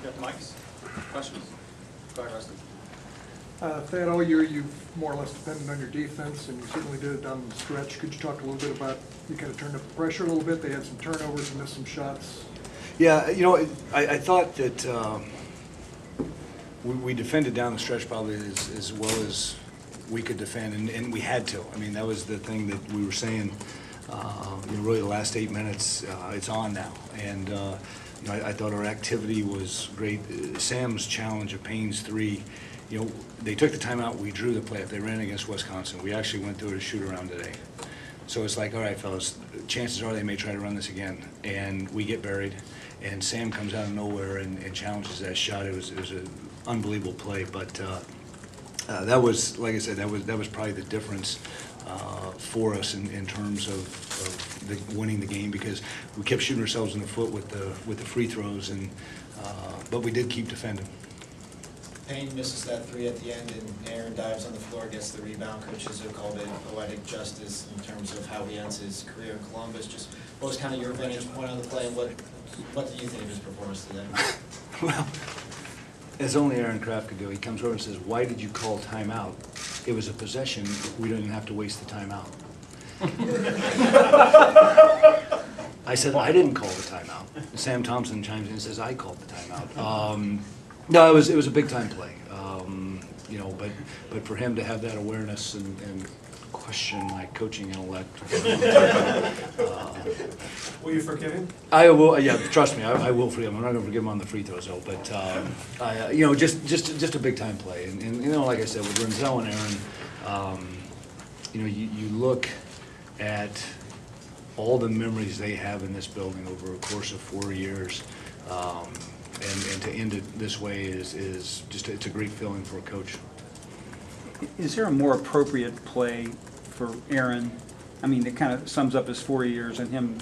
Got the mics? Questions? Go ahead, Rusty. Thad, all year you've more or less depended on your defense, and you certainly did it down the stretch. Could you talk a little bit about, you kind of turned up the pressure a little bit, they had some turnovers and missed some shots? Yeah, you know, I thought that we defended down the stretch probably as well as we could defend, and we had to. I mean, that was the thing that we were saying, you know, really the last 8 minutes, it's on now. And you know, I thought our activity was great. Sam's challenge of Payne's three, you know, they took the timeout, we drew the play. If they ran against Wisconsin, we actually went through it a shoot around today. So it's like, all right, fellas, chances are they may try to run this again. And we get buried, and Sam comes out of nowhere and challenges that shot. It was an unbelievable play, but that was, like I said, that was probably the difference for us in terms of winning the game, because we kept shooting ourselves in the foot with the free throws, and but we did keep defending. Payne misses that three at the end, and Aaron dives on the floor, gets the rebound. Coaches have called it poetic justice in terms of how he ends his career in Columbus. Just what was kind of your vantage point on the play, and what do you think of his performance today? Well, as only Aaron Kraft could do, he comes over and says, "Why did you call timeout? It was a possession. We didn't have to waste the timeout." I said, "I didn't call the timeout." And Sam Thompson chimes in and says, "I called the timeout." No, it was a big time play. You know, but for him to have that awareness and question my coaching intellect. Will you forgive him? I will. Yeah, trust me, I will forgive him. I'm not going to forgive him on the free throws though. But you know, just a big time play. And you know, like I said, with Renzel and Aaron, you know, you look at all the memories they have in this building over a course of 4 years. And to end it this way is just, it's a great feeling for a coach. Is there a more appropriate play for Aaron? I mean, it kind of sums up his 4 years and him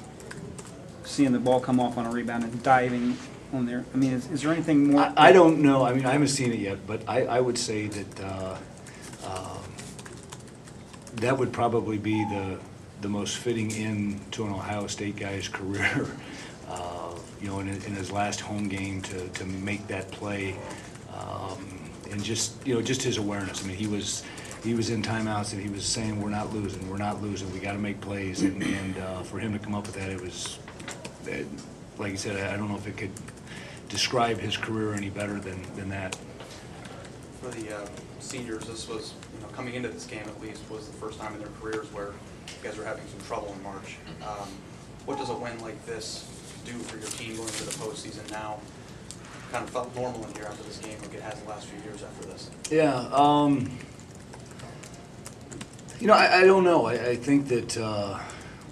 seeing the ball come off on a rebound and diving on there. I mean, is there anything more? I don't know. I mean, I haven't seen it yet, but I would say that that would probably be the most fitting in to an Ohio State guy's career. You know, in his last home game to make that play, and just, you know, just his awareness. I mean, he was in timeouts and he was saying, we're not losing, we got to make plays, and for him to come up with that, it was, like you said, I don't know if it could describe his career any better than that. For the seniors, this was, you know, coming into this game at least, was the first time in their careers where you guys were having some trouble in March. What does a win like this do for your team going into the postseason now? Kind of felt normal in here after this game, like it has the last few years after this. Yeah, you know, I don't know. I think that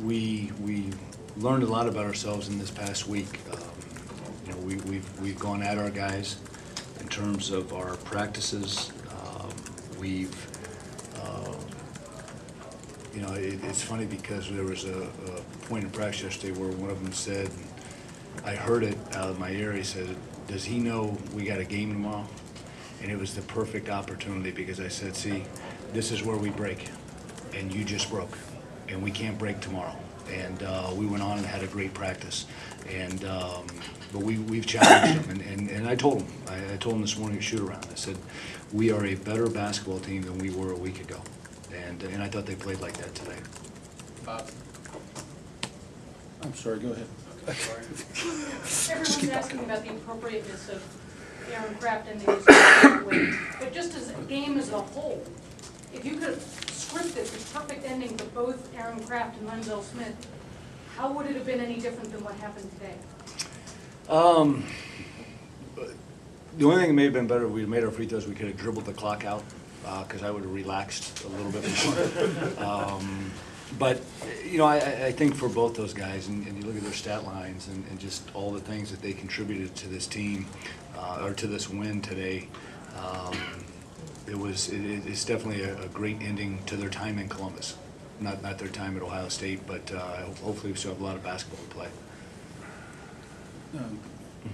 we learned a lot about ourselves in this past week. You know, we've gone at our guys in terms of our practices. You know, it's funny because there was a point in practice yesterday where one of them said, I heard it out of my ear, he said, does he know we got a game tomorrow? And it was the perfect opportunity, because I said, see, this is where we break, and you just broke, and we can't break tomorrow. And we went on and had a great practice. And but we've challenged them, and I told them, I told them this morning at shoot around, I said, we are a better basketball team than we were a week ago. And I thought they played like that today. Bob? I'm sorry, go ahead. Everyone's asking about the appropriateness of Aaron Kraft ending his career that way, but just as a game as a whole, if you could script this perfect ending for both Aaron Kraft and Renzel Smith, how would it have been any different than what happened today? The only thing that may have been better if we had made our free throws, we could have dribbled the clock out, because I would have relaxed a little bit more. But, you know, I think for both those guys, and you look at their stat lines and just all the things that they contributed to this team, or to this win today, it's definitely a great ending to their time in Columbus. Not their time at Ohio State, but hopefully we still have a lot of basketball to play.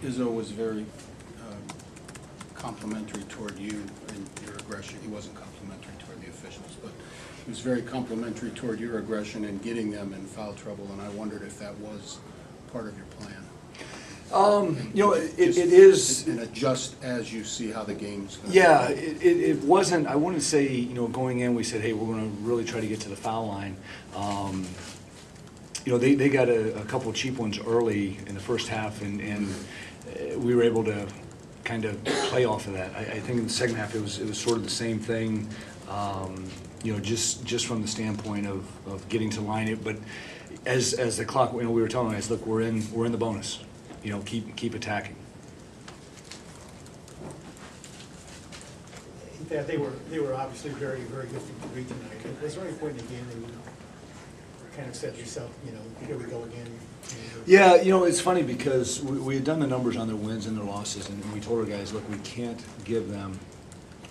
Izzo was very complimentary toward you and your aggression. He wasn't complimentary toward the officials, but he was very complimentary toward your aggression and getting them in foul trouble, and I wondered if that was part of your plan. You know, it is. And adjust as you see how the game's going. Yeah, it wasn't, I wouldn't say, you know, going in, we said, hey, we're gonna really try to get to the foul line. You know, they got a couple cheap ones early in the first half, and we were able to kind of play off of that. I think in the second half, it was sort of the same thing, you know, just from the standpoint of getting to line it. But as the clock, you know, we were telling guys, look, we're in the bonus. You know, keep attacking. Yeah, they were obviously very, very good from three tonight. Was there any point in the game that you kind of said to yourself, you know, here we go again? Yeah, you know, it's funny because we had done the numbers on their wins and their losses, and we told our guys, look, we can't give them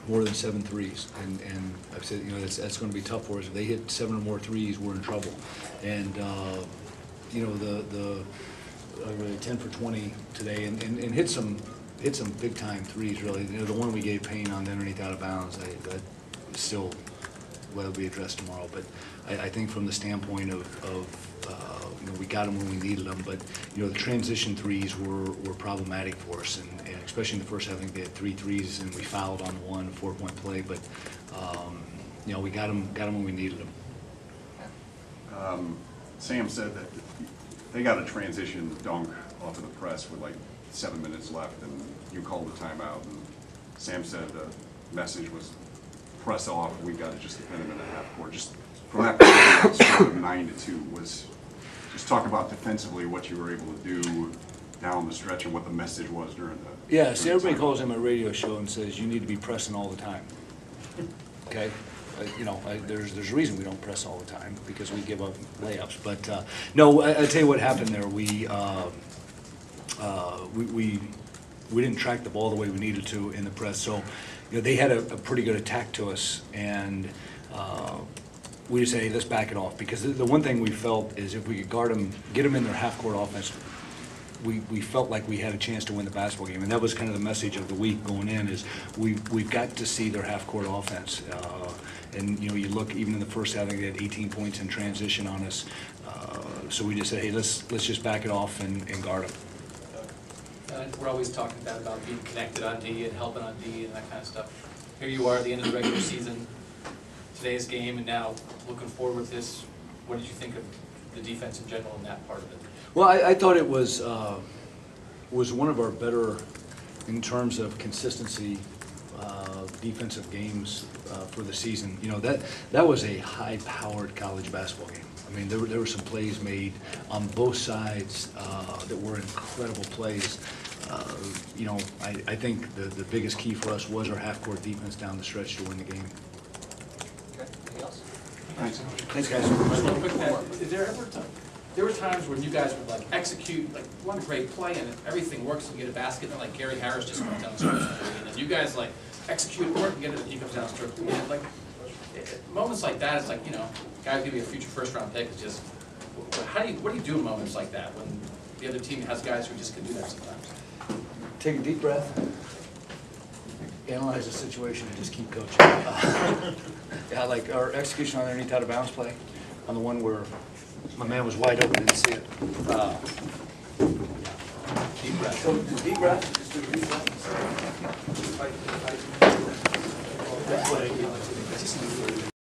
more than 7 threes. And I've said, you know, that's going to be tough for us. If they hit 7 or more threes, we're in trouble. And, you know, the really 10 for 20 today, and hit some big time threes. Really, you know, the one we gave Payne on the underneath out of bounds, that still will be addressed tomorrow. But I think from the standpoint of you know, we got them when we needed them, but you know, the transition threes were problematic for us, and especially in the first half, I think they had 3 threes, and we fouled on one 4-point play. But you know, we got them when we needed them. Sam said that they got a transition dunk off of the press with like 7 minutes left, and you called the timeout, and Sam said the message was press off, we got to just defend them in the half court. Just from that point of 9-2 was just talk about defensively what you were able to do down the stretch and what the message was during the Yeah, see, everybody timeout. calls him a radio show and says you need to be pressing all the time. Okay, you know, there's a reason we don't press all the time, because we give up layups. But no, I tell you what happened there. We didn't track the ball the way we needed to in the press. So, you know, they had a pretty good attack to us, and we just said, hey, let's back it off, because the one thing we felt is if we could guard them, get them in their half-court offense, we felt like we had a chance to win the basketball game. And that was kind of the message of the week going in, is we've got to see their half-court offense. And, you know, you look, even in the first half, I think they had 18 points in transition on us. So we just said, hey, let's just back it off and guard them. We're always talking about being connected on D and helping on D and that kind of stuff. Here you are at the end of the regular season, today's game, and now looking forward to this. What did you think of the defense in general in that part of it? Well, I thought it was one of our better, in terms of consistency, defensive games for the season. You know, that was a high-powered college basketball game. I mean, there were some plays made on both sides that were incredible plays. You know, I think the biggest key for us was our half-court defense down the stretch to win the game. Okay, anything else? Thanks, guys. Just real quick, Pat, is there ever there were times when you guys would like execute like one great play and everything works and get a basket, and like Gary Harris just went down the stretch, and then you guys like execute work and get it, and he comes down the stretch. And like moments like that, it's like, you know, guys give you a future first-round pick. It's just what do you do in moments like that when the other team has guys who just can do that sometimes? Take a deep breath, analyze the situation, and just keep coaching. Yeah, like our execution on underneath out of bounds play, on the one where my man was wide open, didn't see it. Deep breath. So deep breath, just do a deep breath.